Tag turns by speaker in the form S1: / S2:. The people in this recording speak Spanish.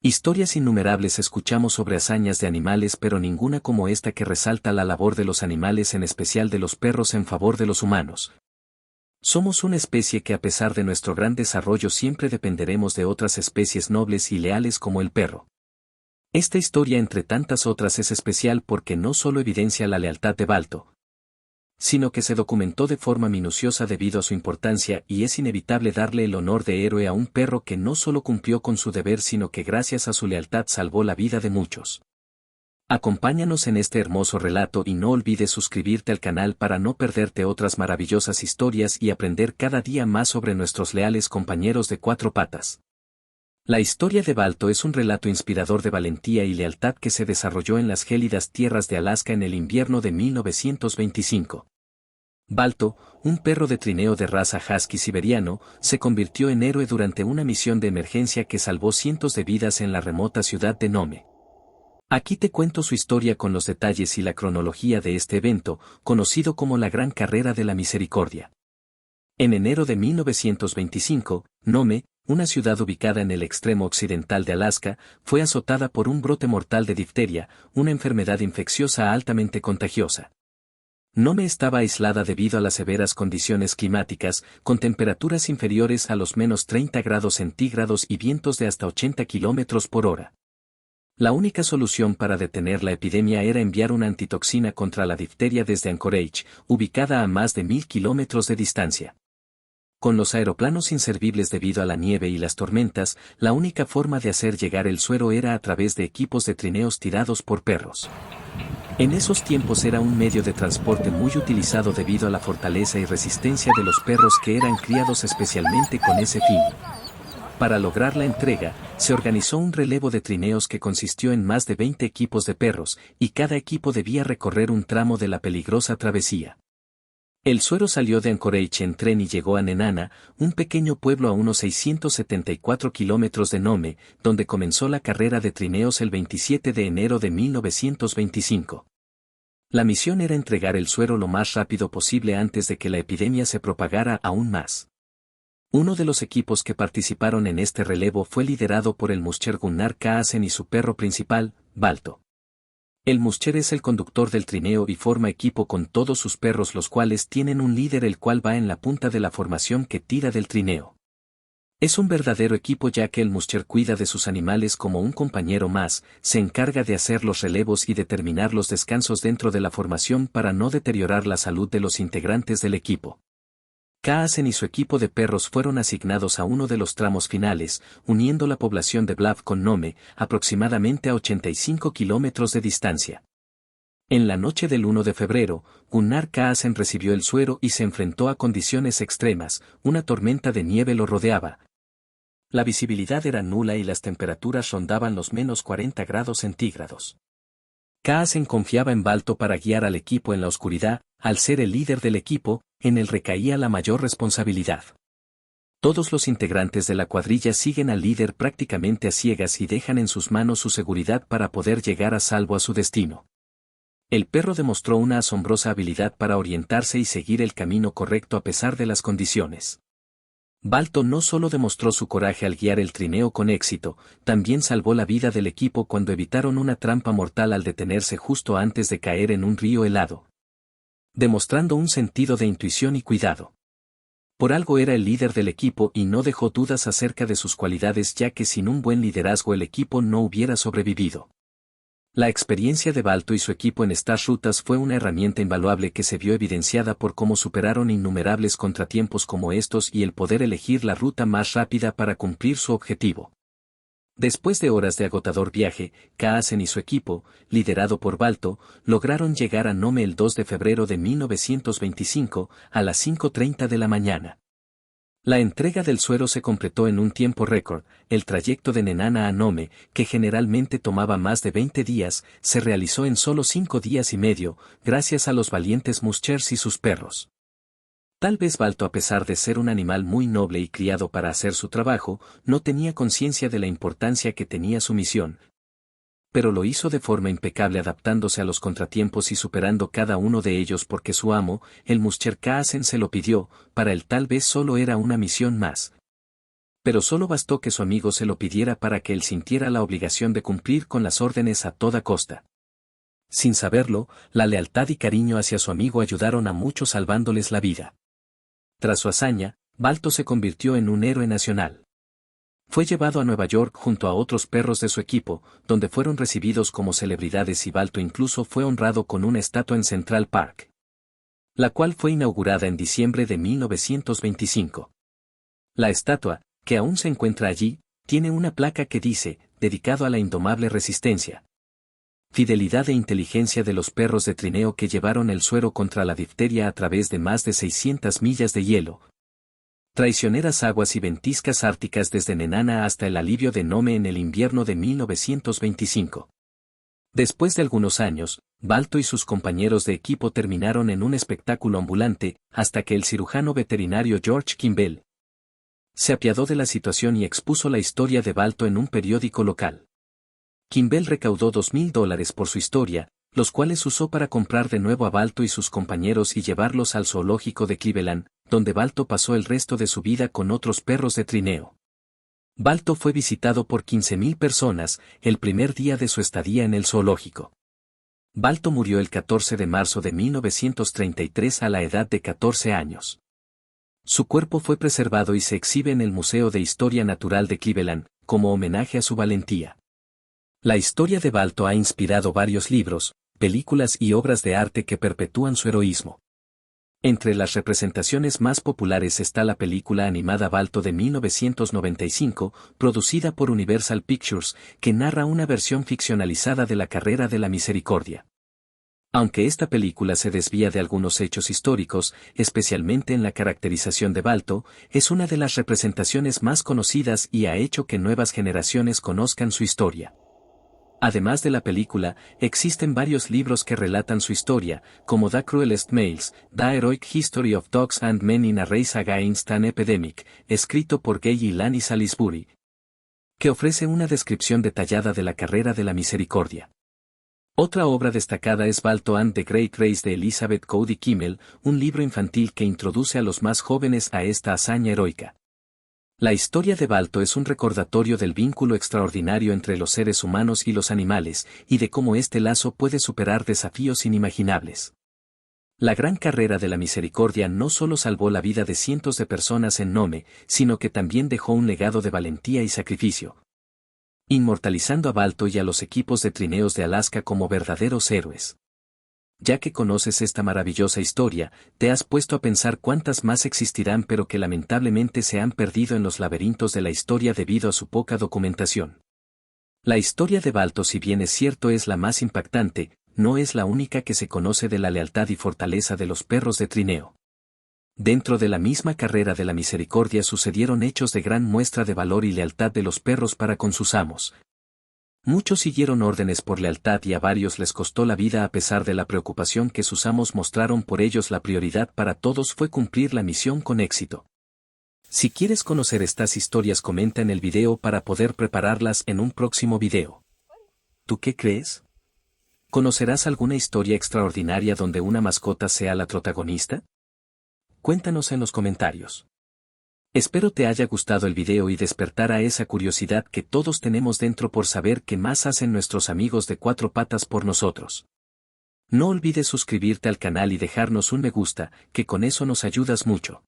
S1: Historias innumerables escuchamos sobre hazañas de animales, pero ninguna como esta que resalta la labor de los animales, en especial de los perros, en favor de los humanos. Somos una especie que, a pesar de nuestro gran desarrollo, siempre dependeremos de otras especies nobles y leales como el perro. Esta historia, entre tantas otras, es especial porque no solo evidencia la lealtad de Balto, sino que se documentó de forma minuciosa debido a su importancia, y es inevitable darle el honor de héroe a un perro que no solo cumplió con su deber, sino que gracias a su lealtad salvó la vida de muchos. Acompáñanos en este hermoso relato y no olvides suscribirte al canal para no perderte otras maravillosas historias y aprender cada día más sobre nuestros leales compañeros de cuatro patas. La historia de Balto es un relato inspirador de valentía y lealtad que se desarrolló en las gélidas tierras de Alaska en el invierno de 1925. Balto, un perro de trineo de raza husky siberiano, se convirtió en héroe durante una misión de emergencia que salvó cientos de vidas en la remota ciudad de Nome. Aquí te cuento su historia con los detalles y la cronología de este evento, conocido como la Gran Carrera de la Misericordia. En enero de 1925, Nome, una ciudad ubicada en el extremo occidental de Alaska, fue azotada por un brote mortal de difteria, una enfermedad infecciosa altamente contagiosa. Nome estaba aislada debido a las severas condiciones climáticas, con temperaturas inferiores a los -30 grados centígrados y vientos de hasta 80 kilómetros por hora. La única solución para detener la epidemia era enviar una antitoxina contra la difteria desde Anchorage, ubicada a más de 1000 kilómetros de distancia. Con los aeroplanos inservibles debido a la nieve y las tormentas, la única forma de hacer llegar el suero era a través de equipos de trineos tirados por perros. En esos tiempos era un medio de transporte muy utilizado debido a la fortaleza y resistencia de los perros que eran criados especialmente con ese fin. Para lograr la entrega, se organizó un relevo de trineos que consistió en más de 20 equipos de perros, y cada equipo debía recorrer un tramo de la peligrosa travesía. El suero salió de Anchorage en tren y llegó a Nenana, un pequeño pueblo a unos 674 kilómetros de Nome, donde comenzó la carrera de trineos el 27 de enero de 1925. La misión era entregar el suero lo más rápido posible antes de que la epidemia se propagara aún más. Uno de los equipos que participaron en este relevo fue liderado por el muscher Gunnar Kaasen y su perro principal, Balto. El muscher es el conductor del trineo y forma equipo con todos sus perros, los cuales tienen un líder el cual va en la punta de la formación que tira del trineo. Es un verdadero equipo ya que el muscher cuida de sus animales como un compañero más, se encarga de hacer los relevos y determinar los descansos dentro de la formación para no deteriorar la salud de los integrantes del equipo. Kaasen y su equipo de perros fueron asignados a uno de los tramos finales, uniendo la población de Bluff con Nome, aproximadamente a 85 kilómetros de distancia. En la noche del 1 de febrero, Gunnar Kaasen recibió el suero y se enfrentó a condiciones extremas, una tormenta de nieve lo rodeaba. La visibilidad era nula y las temperaturas rondaban los -40 grados centígrados. Kaasen confiaba en Balto para guiar al equipo en la oscuridad, al ser el líder del equipo, en él recaía la mayor responsabilidad. Todos los integrantes de la cuadrilla siguen al líder prácticamente a ciegas y dejan en sus manos su seguridad para poder llegar a salvo a su destino. El perro demostró una asombrosa habilidad para orientarse y seguir el camino correcto a pesar de las condiciones. Balto no solo demostró su coraje al guiar el trineo con éxito, también salvó la vida del equipo cuando evitaron una trampa mortal al detenerse justo antes de caer en un río helado, demostrando un sentido de intuición y cuidado. Por algo era el líder del equipo y no dejó dudas acerca de sus cualidades, ya que sin un buen liderazgo el equipo no hubiera sobrevivido. La experiencia de Balto y su equipo en estas rutas fue una herramienta invaluable que se vio evidenciada por cómo superaron innumerables contratiempos como estos y el poder elegir la ruta más rápida para cumplir su objetivo. Después de horas de agotador viaje, Kaasen y su equipo, liderado por Balto, lograron llegar a Nome el 2 de febrero de 1925, a las 5:30 de la mañana. La entrega del suero se completó en un tiempo récord. El trayecto de Nenana a Nome, que generalmente tomaba más de 20 días, se realizó en solo 5 días y medio, gracias a los valientes muschers y sus perros. Tal vez Balto, a pesar de ser un animal muy noble y criado para hacer su trabajo, no tenía conciencia de la importancia que tenía su misión, pero lo hizo de forma impecable, adaptándose a los contratiempos y superando cada uno de ellos porque su amo, el muscher Kaasen, se lo pidió. Para él tal vez solo era una misión más. Pero solo bastó que su amigo se lo pidiera para que él sintiera la obligación de cumplir con las órdenes a toda costa. Sin saberlo, la lealtad y cariño hacia su amigo ayudaron a muchos salvándoles la vida. Tras su hazaña, Balto se convirtió en un héroe nacional. Fue llevado a Nueva York junto a otros perros de su equipo, donde fueron recibidos como celebridades y Balto incluso fue honrado con una estatua en Central Park, la cual fue inaugurada en diciembre de 1925. La estatua, que aún se encuentra allí, tiene una placa que dice, dedicado a la indomable resistencia, fidelidad e inteligencia de los perros de trineo que llevaron el suero contra la difteria a través de más de 600 millas de hielo, traicioneras aguas y ventiscas árticas desde Nenana hasta el alivio de Nome en el invierno de 1925. Después de algunos años, Balto y sus compañeros de equipo terminaron en un espectáculo ambulante, hasta que el cirujano veterinario George Kimball se apiadó de la situación y expuso la historia de Balto en un periódico local. Kimball recaudó $2,000 por su historia, los cuales usó para comprar de nuevo a Balto y sus compañeros y llevarlos al zoológico de Cleveland, donde Balto pasó el resto de su vida con otros perros de trineo. Balto fue visitado por 15,000 personas el primer día de su estadía en el zoológico. Balto murió el 14 de marzo de 1933 a la edad de 14 años. Su cuerpo fue preservado y se exhibe en el Museo de Historia Natural de Cleveland, como homenaje a su valentía. La historia de Balto ha inspirado varios libros, películas y obras de arte que perpetúan su heroísmo. Entre las representaciones más populares está la película animada Balto de 1995, producida por Universal Pictures, que narra una versión ficcionalizada de la carrera de la misericordia. Aunque esta película se desvía de algunos hechos históricos, especialmente en la caracterización de Balto, es una de las representaciones más conocidas y ha hecho que nuevas generaciones conozcan su historia. Además de la película, existen varios libros que relatan su historia, como The Cruelest Males, The Heroic History of Dogs and Men in a Race Against an Epidemic, escrito por Gay y Lanny Salisbury, que ofrece una descripción detallada de la carrera de la misericordia. Otra obra destacada es Balto and the Great Race de Elizabeth Cady Kimmel, un libro infantil que introduce a los más jóvenes a esta hazaña heroica. La historia de Balto es un recordatorio del vínculo extraordinario entre los seres humanos y los animales, y de cómo este lazo puede superar desafíos inimaginables. La gran carrera de la misericordia no solo salvó la vida de cientos de personas en Nome, sino que también dejó un legado de valentía y sacrificio, inmortalizando a Balto y a los equipos de trineos de Alaska como verdaderos héroes. Ya que conoces esta maravillosa historia, te has puesto a pensar cuántas más existirán pero que lamentablemente se han perdido en los laberintos de la historia debido a su poca documentación. La historia de Balto, si bien es cierto es la más impactante, no es la única que se conoce de la lealtad y fortaleza de los perros de trineo. Dentro de la misma carrera de la misericordia sucedieron hechos de gran muestra de valor y lealtad de los perros para con sus amos. Muchos siguieron órdenes por lealtad y a varios les costó la vida a pesar de la preocupación que sus amos mostraron por ellos. La prioridad para todos fue cumplir la misión con éxito. Si quieres conocer estas historias, comenta en el video para poder prepararlas en un próximo video. ¿Tú qué crees? ¿Conocerás alguna historia extraordinaria donde una mascota sea la protagonista? Cuéntanos en los comentarios. Espero te haya gustado el video y despertara esa curiosidad que todos tenemos dentro por saber qué más hacen nuestros amigos de cuatro patas por nosotros. No olvides suscribirte al canal y dejarnos un me gusta, que con eso nos ayudas mucho.